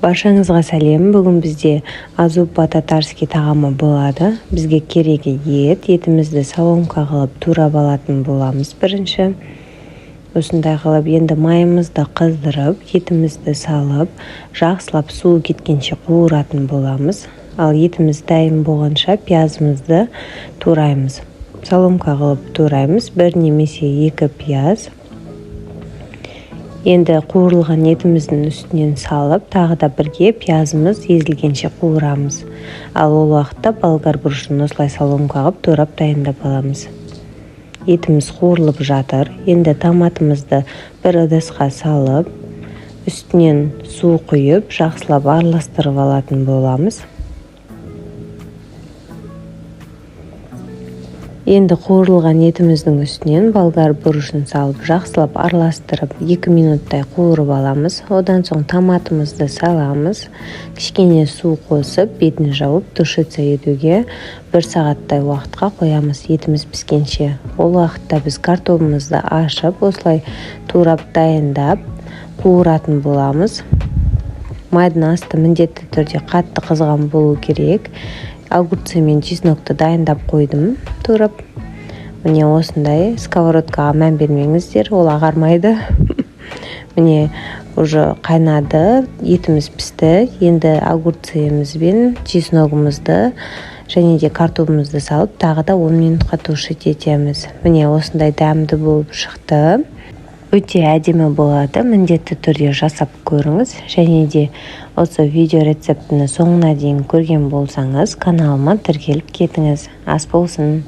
Баршаңызға сәлем. Бүгін бізде азупа татарский тағамы болады. Бізге керегі ет. Етімізді соломка қылып турап алатын боламыз бірінші. Осындай қылып енді майымызды қыздырып, етімізді салып, жақсылап суы кеткенше қуыратын боламыз. Ал етіміз дайын болғанша пиязымызды тураймыз. Соломка қылып тураймыз. Бір немесе екі пияз. Енді қуырылған етіміздің үстінен салып, тағы да бірге пиязымыз езілгенше қуырамыз. Ал ол уақытта болгар бұрышын осылай соломка қылып турап дайындап аламыз. Етіміз қуырылып жатыр. Енді томатымызды бір ыдысқа салып, үстінен су құйып, жақсылап араластырып алатын боламыз. Енді қуырылған етіміздің үстінен болгар бұрышын салып, жақсылап араластырып, 2 минуттай қуырып аламыз. Одан соң томатымызды саламыз. Кішкене су қосып, бетін жауып, тушиться етуге 1 сағаттай уақытқа қоямыз етіміз піскенше. Ол уақытта біз картопымызды ашып, осылай турап дайындап, қуыратын боламыз. Майдың асты міндетті түрде қатты қызған болу керек. Огурцы мен чеснокты дайындап қойдым, турап. Міне осындай сковородкаға мән бермеңіздер, ол ағармайды. Міне уже қайнады, етіміз пісті. Енді огурцымыз бен чесногымызды және де картопымызды салып, тағы да 10 минутқа тушить етеміз. Міне осындай дәмді болып шықты. Өте әдемі болады, міндетті түрде жасап көріңіз. Және де осы видео рецептіні соңына дейін көрген болсаңыз, каналыма тіркеліп кетіңіз. Ас болсын!